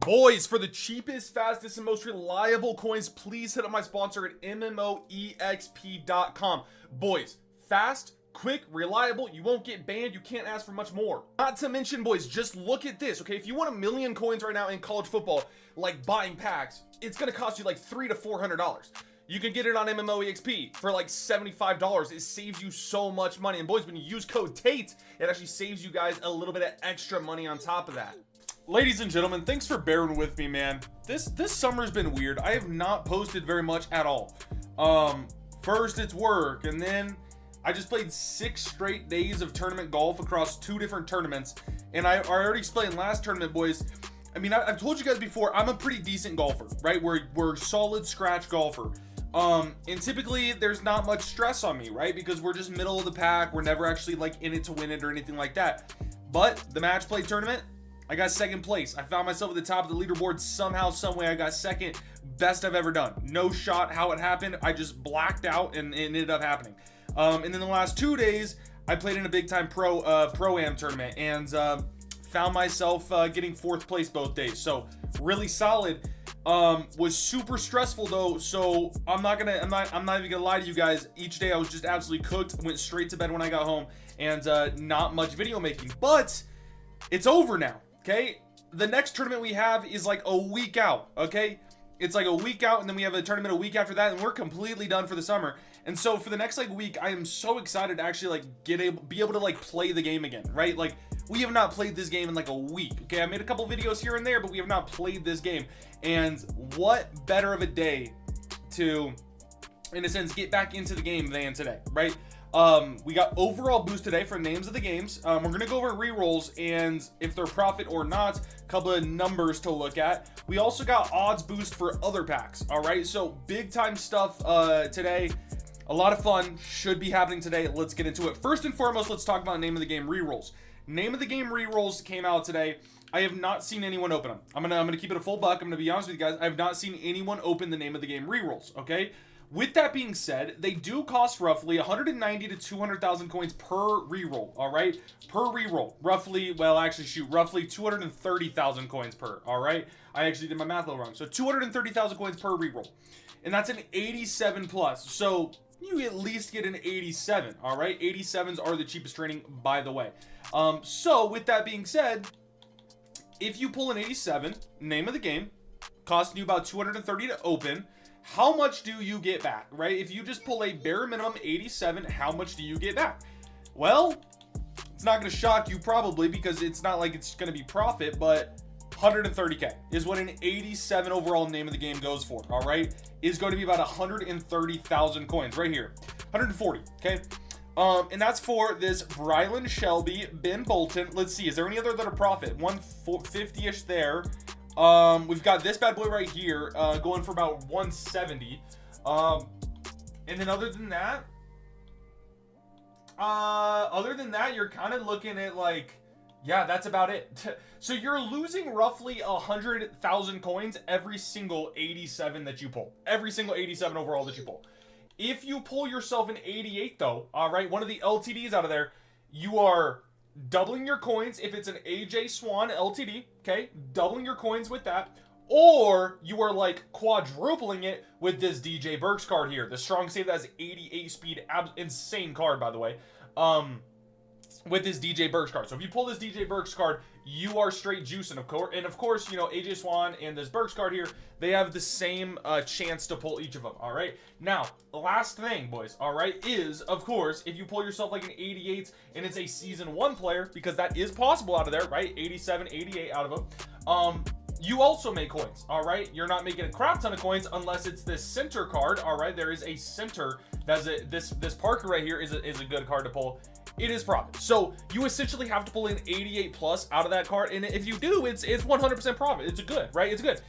Boys, for the cheapest, fastest, and most reliable coins, please hit up my sponsor at MMOEXP.com. Boys, fast, quick, reliable, you won't get banned, you can't ask for much more. Not to mention, boys, just look at this, okay? If you want 1 million coins right now in college football, like buying packs, it's gonna cost you like $300 to $400. You can get it on MMOEXP for like $75. It saves you so much money. And boys, when you use code TATE, it actually saves you guys a little bit of extra money on top of that. Ladies and gentlemen, thanks for bearing with me, man. This summer's been weird. I have not posted very much at all. First it's work, and then I just played 6 straight days of tournament golf across 2 different tournaments. And I already explained last tournament, boys. I mean, I've told you guys before, I'm a pretty decent golfer, right? We're solid scratch golfer. And typically there's not much stress on me, right? Because we're just middle of the pack. We're never actually like in it to win it or anything like that. But the match play tournament, I got 2nd place. I found myself at the top of the leaderboard somehow, some way. I got 2nd. Best I've ever done. No shot how it happened. I just blacked out and it ended up happening. And then the last 2 days, I played in a big time pro-am tournament and found myself getting 4th place both days. So really solid. Was super stressful though. So I'm not even gonna lie to you guys. Each day I was just absolutely cooked. Went straight to bed when I got home and not much video making. But it's over now. Okay, the next tournament we have is like a week out. Okay, it's like a week out, and then we have a tournament a week after that, and we're completely done for the summer. And so for the next like week, I am so excited to actually like be able to like play the game again, right? Like we have not played this game in like a week. Okay, I made a couple videos here and there, but we have not played this game. And what better of a day to, in a sense, get back into the game than today, right? We got overall boost today for names of the games. We're gonna go over rerolls and if they're profit or not, a couple of numbers to look at. We also got odds boost for other packs. All right, so big time stuff today. A lot of fun should be happening today. Let's get into it. First and foremost, let's talk about name of the game rerolls. Name of the game rerolls came out today. I have not seen anyone open them. I'm gonna keep it a full buck. I'm gonna be honest with you guys. I have not seen anyone open the name of the game rerolls. Okay. With that being said, they do cost roughly 190 to 200,000 coins per reroll, all right? Per reroll, roughly, well, actually, shoot, roughly 230,000 coins per, all right? I actually did my math a little wrong. So 230,000 coins per reroll, and that's an 87 plus. So you at least get an 87, all right? 87s are the cheapest training, by the way. So with that being said, if you pull an 87, name of the game, costing you about 230 to open, how much do you get back, right? If you just pull a bare minimum 87, how much do you get back? Well, it's not going to shock you probably because it's not like it's going to be profit, but 130K is what an 87 overall name of the game goes for, all right? Is going to be about 130,000 coins right here. 140, okay? And that's for this Brylan Shelby, Ben Bolton. Let's see, is there any other that are profit? 150-ish there. We've got this bad boy right here, going for about 170. And then other than that, you're kind of looking at like, yeah, that's about it. So you're losing roughly 100,000 coins every single 87 that you pull. Every single 87 overall that you pull. If you pull yourself an 88 though, all right, one of the LTDs out of there, you are doubling your coins if it's an AJ Swan LTD, okay? Doubling your coins with that. Or you are like quadrupling it with this DJ Burks card here. The strong save that has 88 speed, insane card, by the way. With this DJ Burks card. So if you pull this DJ Burks card, you are straight juicing, of course. And of course, you know, AJ Swan and this Burks card here, they have the same chance to pull each of them, all right? Now, last thing, boys, all right, is, of course, if you pull yourself like an 88 and it's a Season 1 player, because that is possible out of there, right? 87, 88 out of them. You also make coins, all right? You're not making a crap ton of coins unless it's this center card, all right? There is a center. That's this Parker right here is a good card to pull. It is profit. So you essentially have to pull in 88 plus out of that card. And if you do, it's 100% profit. It's good, right? It's good.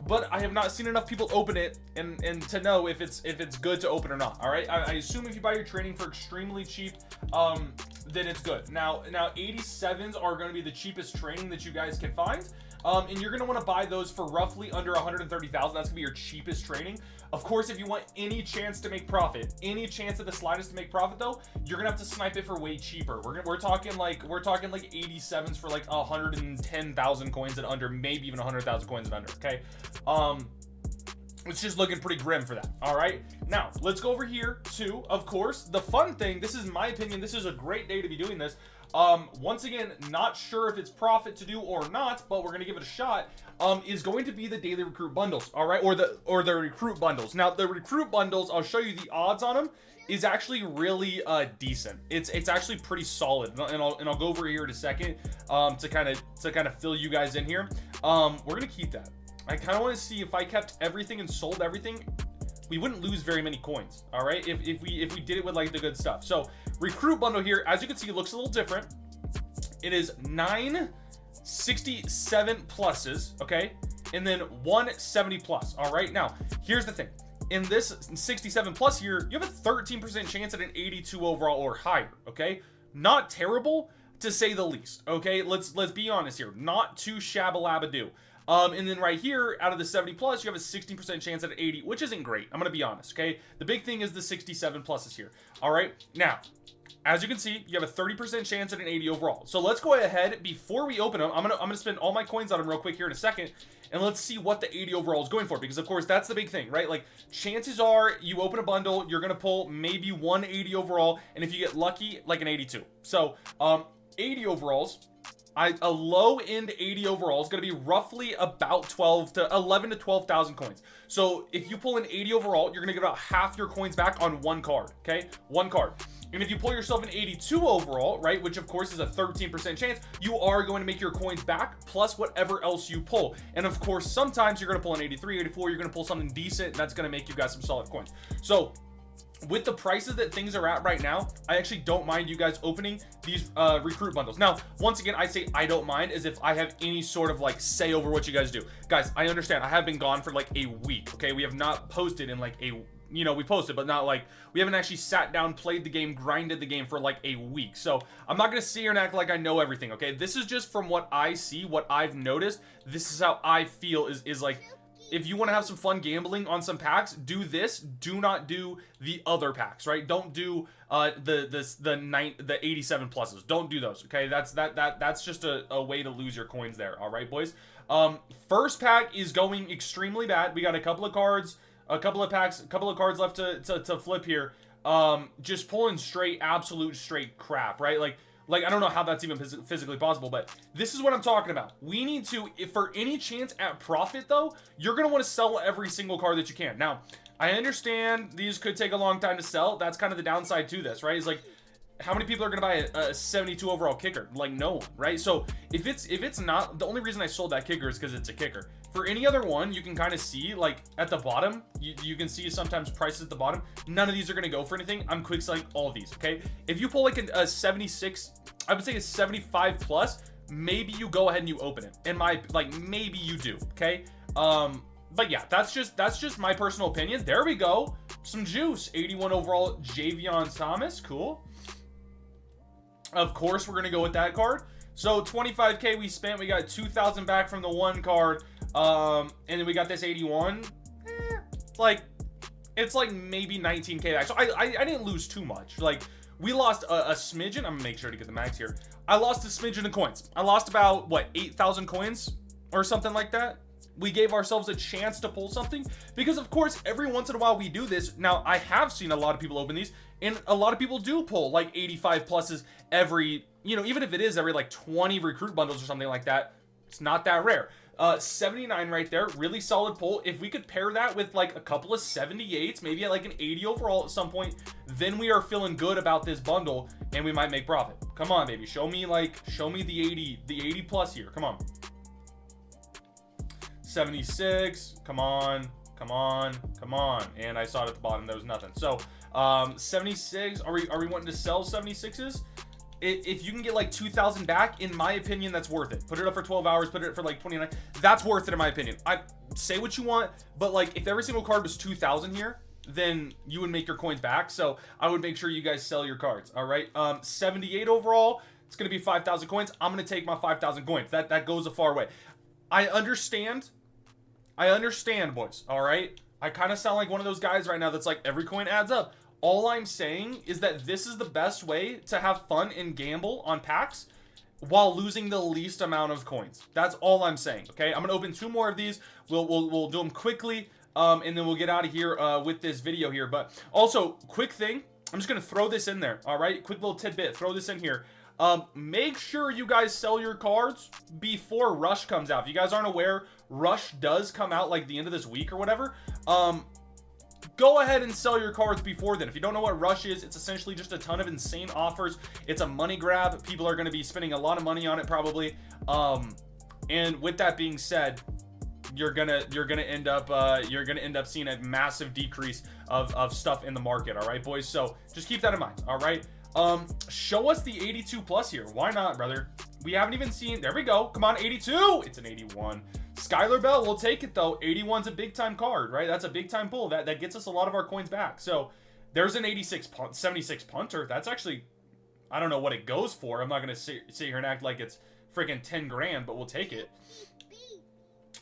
But I have not seen enough people open it and to know if it's good to open or not. All right. I assume if you buy your training for extremely cheap, then it's good. Now 87s are going to be the cheapest training that you guys can find. And you're gonna want to buy those for roughly under 130,000. That's gonna be your cheapest trading. Of course, if you want any chance to make profit, any chance of the slightest to make profit, though, you're gonna have to snipe it for way cheaper. We're talking like 87s for like 110,000 coins and under, maybe even 100,000 coins and under. Okay. It's just looking pretty grim for that. All right. Now let's go over here to, of course, the fun thing. This is my opinion. This is a great day to be doing this. Once again, not sure if it's profit to do or not, but we're gonna give it a shot. Is going to be the daily recruit bundles. All right, or the recruit bundles. Now the recruit bundles, I'll show you the odds on them, is actually really decent. It's actually pretty solid, and I'll go over here in a second to kind of fill you guys in here. We're gonna keep that. I kind of want to see if I kept everything and sold everything, we wouldn't lose very many coins. All right, if we did it with like the good stuff. So recruit bundle here, as you can see, it looks a little different. It is 967 pluses, okay, and then 170 plus. All right, now here's the thing. In this 67 plus here, you have a 13% chance at an 82 overall or higher. Okay, not terrible to say the least. Okay, let's be honest here, not too shabba-labba-doo. And then right here, out of the 70 plus, you have a 16% chance at an 80, which isn't great. I'm gonna be honest. Okay, the big thing is the 67 pluses here. All right, now, as you can see, you have a 30% chance at an 80 overall. So let's go ahead, before we open them, I'm gonna spend all my coins on them real quick here in a second, and let's see what the 80 overall is going for, because of course that's the big thing, right? Like, chances are you open a bundle, you're gonna pull maybe 180 overall, and if you get lucky, like an 82. So 80 overalls, a low-end 80 overall is going to be roughly about 11 to 12,000 coins. So if you pull an 80 overall, you're going to get about half your coins back on one card, okay? One card. And if you pull yourself an 82 overall, right, which of course is a 13% chance, you are going to make your coins back plus whatever else you pull. And of course, sometimes you're going to pull an 83, 84, you're going to pull something decent, and that's going to make you guys some solid coins. So with the prices that things are at right now, I actually don't mind you guys opening these recruit bundles. Now, once again, I say I don't mind as if I have any sort of like say over what you guys do. Guys, I understand. I have been gone for like a week, okay? We have not posted in like a, you know, we posted, but not like, we haven't actually sat down, played the game, grinded the game for like a week. So I'm not gonna sit here and act like I know everything, okay? This is just from what I see, what I've noticed. This is how I feel is like, if you want to have some fun gambling on some packs, do this. Do not do the other packs, right? Don't do the 87 pluses. Don't do those, okay? That's just a way to lose your coins there. All right, boys. First pack is going extremely bad. We got a couple of cards, a couple of packs, a couple of cards left to flip here. Just pulling straight, absolute straight crap, right? Like, I don't know how that's even physically possible, but this is what I'm talking about. We need to, if for any chance at profit, though, you're going to want to sell every single card that you can. Now, I understand these could take a long time to sell. That's kind of the downside to this, right? It's like, how many people are going to buy a 72 overall kicker? Like, no one, right? So, if it's not, the only reason I sold that kicker is because it's a kicker. For any other one, you can kind of see, like, at the bottom, you can see sometimes prices at the bottom. None of these are going to go for anything. I'm quick selling all of these, okay? If you pull, like, a 76, I would say a 75 plus, maybe you go ahead and you open it. Maybe you do, okay? But yeah, that's just my personal opinion. There we go. Some juice. 81 overall, Javion Thomas. Cool. Of course, we're going to go with that card. So 25K we spent. We got 2,000 back from the one card. And then we got this 81. It's like maybe 19K back. So I didn't lose too much. Like, we lost a smidgen. I'm gonna make sure to get the max here. I lost a smidgen of coins. I lost about, what, 8,000 coins or something like that. We gave ourselves a chance to pull something because, of course, every once in a while we do this. Now, I have seen a lot of people open these, and a lot of people do pull like 85 pluses every, you know, even if it is every like 20 recruit bundles or something like that. It's not that rare. 79 right there, really solid pull. If we could pair that with like a couple of 78s, maybe at like an 80 overall at some point, then we are feeling good about this bundle and we might make profit. Come on, baby, show me the 80 plus here. Come on. 76, come on. And I saw it at the bottom, there was nothing. So 76, are we wanting to sell 76s? If you can get like 2,000 back, in my opinion, that's worth it. Put it up for 12 hours, put it for like 29. That's worth it in my opinion. I say what you want, but like if every single card was 2,000 here, then you would make your coins back. So I would make sure you guys sell your cards. All right. 78 overall, it's going to be 5,000 coins. I'm going to take my 5,000 coins. That goes a far way. I understand, boys, all right? I kind of sound like one of those guys right now that's like, every coin adds up. All I'm saying is that this is the best way to have fun and gamble on packs while losing the least amount of coins. That's all I'm saying, okay? I'm gonna open 2 more of these. We'll do them quickly, and then we'll get out of here with this video here. But also, quick thing, I'm just gonna throw this in there, all right? Quick little tidbit, throw this in here. Make sure you guys sell your cards before Rush comes out. If you guys aren't aware, Rush does come out like the end of this week or whatever. Go ahead and sell your cards before then. If you don't know what Rush is, it's essentially just a ton of insane offers. It's a money grab. People are going to be spending a lot of money on it probably. And with that being said, you're gonna end up seeing a massive decrease of stuff in the market. All right, boys. So just keep that in mind. All right. Show us the 82 plus here. Why not, brother? We haven't even seen. There we go. Come on, 82. It's an 81. Skylar Bell, we'll take it though. 81's a big time card, right? That's a big time pull. That gets us a lot of our coins back. So there's an 76 punter. That's actually, I don't know what it goes for. I'm not gonna sit here and act like it's freaking 10 grand, but we'll take it.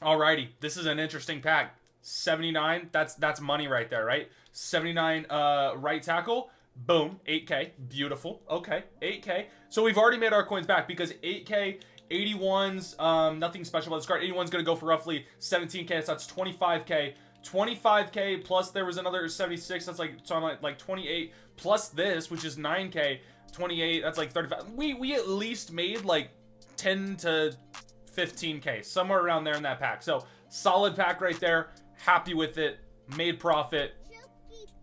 Alrighty, this is an interesting pack. 79. That's money right there, right? 79 right tackle. Boom, 8K. Beautiful. Okay, 8K. So we've already made our coins back because 8K, 81's, nothing special about this card. 81's going to go for roughly 17K, so that's 25K. 25K plus there was another 76, that's like, so I'm like 28, plus this, which is 9K, 28, that's like 35. We at least made like 10 to 15K, somewhere around there in that pack. So solid pack right there. Happy with it. Made profit.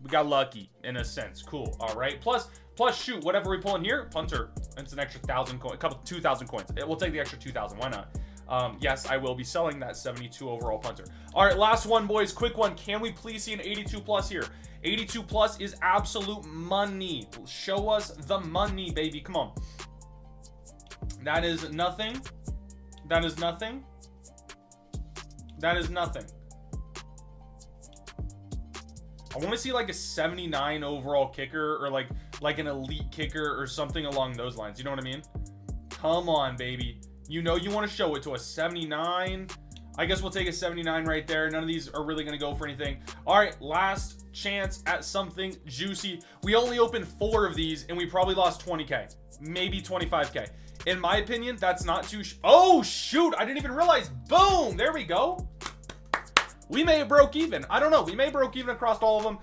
We got lucky in a sense. Cool. All right. Plus shoot, whatever we pull in here, punter. It's an extra 1,000 coin, a couple 2,000 coins. We'll take the extra 2,000. Why not? Yes, I will be selling that 72 overall punter. All right, last one, boys. Quick one. Can we please see an 82 plus here? 82 plus is absolute money. Show us the money, baby. Come on. That is nothing. That is nothing. That is nothing. I want to see like a 79 overall kicker or like an elite kicker or something along those lines. You know what I mean? Come on, baby. You know you want to show it to a 79. I guess we'll take a 79 right there. None of these are really going to go for anything. All right, last chance at something juicy. We only opened 4 of these and we probably lost 20K. Maybe 25K. In my opinion, that's not too... Oh, shoot. I didn't even realize. Boom. There we go. We may have broke even. I don't know. We may have broke even across all of them.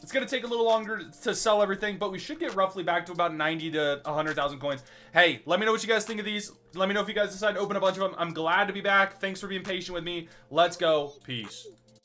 It's going to take a little longer to sell everything, but we should get roughly back to about 90 to 100,000 coins. Hey, let me know what you guys think of these. Let me know if you guys decide to open a bunch of them. I'm glad to be back. Thanks for being patient with me. Let's go. Peace.